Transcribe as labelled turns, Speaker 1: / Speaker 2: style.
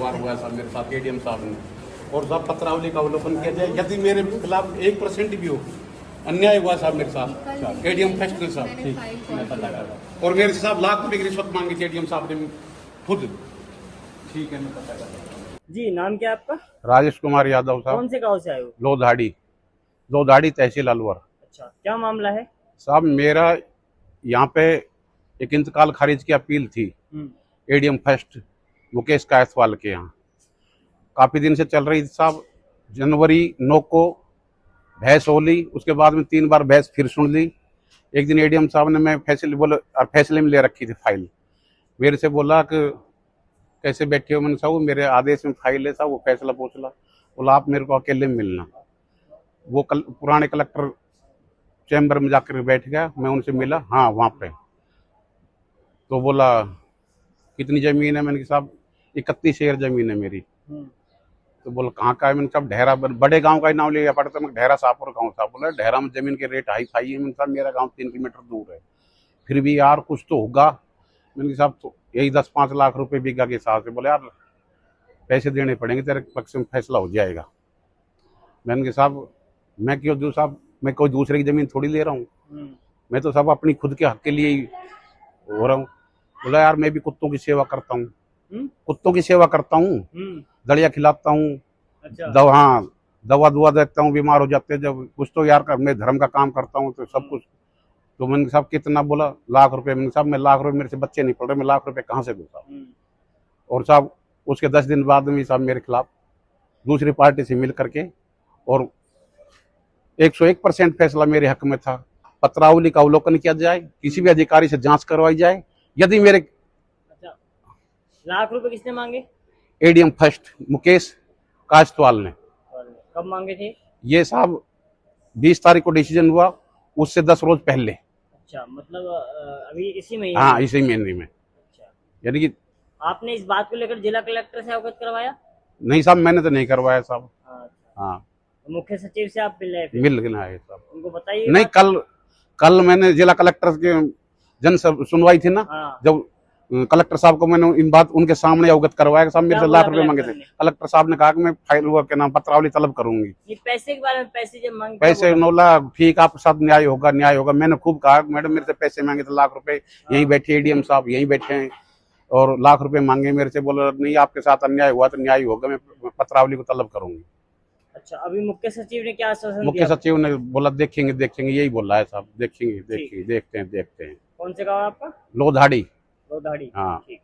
Speaker 1: दुर्व्यवहार हुआ है साहब मेरे साथ एडीएम साहब ने, और साहब पत्रावली का अवलोकन किया जाए। यदि मेरे खिलाफ 1% भी हो अन्याय हुआ साहब मेरे साथ एडीएम फर्स्ट ने साहब, ठीक, और मेरे से साहब लाख रुपए की रिश्वत मांगी थी एडीएम साहब ने खुद। ठीक है, मैं पता कर
Speaker 2: जी। नाम क्या है आपका?
Speaker 1: राजेश कुमार यादव साहब,
Speaker 2: कौन से गांव से आए हो?
Speaker 1: लोधाड़ी तहसील अलवर।
Speaker 2: अच्छा, क्या मामला है?
Speaker 1: साहब मेरा यहाँ पे एक इंतकाल खारिज की अपील थी एडीएम फर्स्ट मुकेश कायसवाल के यहाँ, काफ़ी दिन से चल रही थी साहब। जनवरी 9 को बहस हो ली, उसके बाद में 3 बार बहस फिर सुन ली। एक दिन एडीएम साहब ने मैं फैसले में ले रखी थी फाइल, मेरे से बोला कि कैसे बैठे हो। मैंने साहब मेरे आदेश में फाइल है साहब, वो फैसला पूछ ला। बोला आप मेरे को अकेले में मिलना। वो पुराने कलेक्टर चैम्बर में जाकर बैठ गया, मैं उनसे मिला, हाँ वहाँ पे। तो बोला कितनी ज़मीन है? मैंने कहा साहब 31 एकड़ ज़मीन है मेरी। तो बोला कहाँ का है? मैंने साहब ढेरा, बड़े गांव का ही नाम लिया पड़ता है, ढेरा शाहपुर गाँव। साहब बोला ढेरा में ज़मीन के रेट हाई फाई है। मैंने साहब मेरा गाँव 3 किलोमीटर दूर है, फिर भी यार कुछ तो होगा। मैंने कहा साहब तो यही 10-5 लाख रुपए बीघा के हिसाब से। बोले यार पैसे देने पड़ेंगे, तेरे पक्ष में फैसला हो जाएगा। मैंने कहा साहब मैं क्यों दूँ साहब, मैं कोई दूसरे की ज़मीन थोड़ी ले रहा हूँ, मैं तो सब अपनी खुद के हक के लिए ही हो रहा हूँ। बोला यार मैं भी कुत्तों की सेवा करता हूँ, कुत्तों की सेवा करता हूँ, दलिया खिलाता हूँ,
Speaker 2: अच्छा।
Speaker 1: दवा दुआ देता हूँ, बीमार हो जाते हैं जब, कुछ तो यार मैं धर्म का काम करता हूँ तो सब कुछ। तो मैंने साहब कितना? बोला लाख रुपए। मैंने साहब मैं लाख रुपए, मेरे से बच्चे नहीं पढ़ रहे, मैं लाख रुपए कहाँ से दूँ साहब? और साहब उसके 10 दिन बाद में साहब मेरे खिलाफ दूसरी पार्टी से मिल करके, और 101% फैसला मेरे हक में था। पत्रावली का अवलोकन किया जाए, किसी भी अधिकारी से जांच करवाई जाए। यदि मेरे
Speaker 2: अच्छा, लाख रुपए किसने मांगे?
Speaker 1: एडीएम फर्स्ट मुकेश कायसवाल ने।
Speaker 2: कब मांगे थे?
Speaker 1: ये साहब 20 तारीख को डिसीजन हुआ, उससे 10 रोज पहले।
Speaker 2: अच्छा, मतलब अभी इसी महीने?
Speaker 1: हाँ इसी महीने में।
Speaker 2: अच्छा,
Speaker 1: यानी कि
Speaker 2: आपने इस बात को लेकर जिला कलेक्टर से अवगत करवाया?
Speaker 1: नहीं साहब मैंने तो नहीं करवाया साहब।
Speaker 2: अच्छा।
Speaker 1: हाँ
Speaker 2: मुख्य सचिव से आप मिल रहे थे?
Speaker 1: मिल गया है साहब,
Speaker 2: उनको बताइए।
Speaker 1: नहीं कल मैंने जिला कलेक्टर के जन सुनवाई थी ना,
Speaker 2: हाँ।
Speaker 1: जब कलेक्टर साहब को मैंने इन बात उनके सामने अवगत करवाया कि साहब मेरे से लाख रुपए मांगे थे। कलेक्टर साहब ने कहा कि मैं फाइल हुआ के नाम पत्रावली तलब करूंगी।
Speaker 2: ये पैसे के बारे में, पैसे जब मांगे
Speaker 1: पैसे 9 लाख, ठीक आपके साथ न्याय होगा न्याय होगा। मैंने खूब कहा मैडम मेरे से पैसे मांगे थे लाख रुपए, यही बैठे एडीएम साहब यही बैठे हैं और लाख रुपए मांगे मेरे से। बोला नहीं आपके साथ अन्याय हुआ तो न्याय होगा, मैं पत्रावली को तलब करूंगी।
Speaker 2: अच्छा, अभी मुख्य सचिव ने क्या आश्वासन
Speaker 1: मुख्य
Speaker 2: दिया?
Speaker 1: सचिव ने बोला देखेंगे यही बोला है साहब, देखेंगे देखते हैं।
Speaker 2: कौन से गाँव है आपका?
Speaker 1: लोधाड़ी।
Speaker 2: लोधाड़ी।
Speaker 1: हाँ।
Speaker 2: ठीक।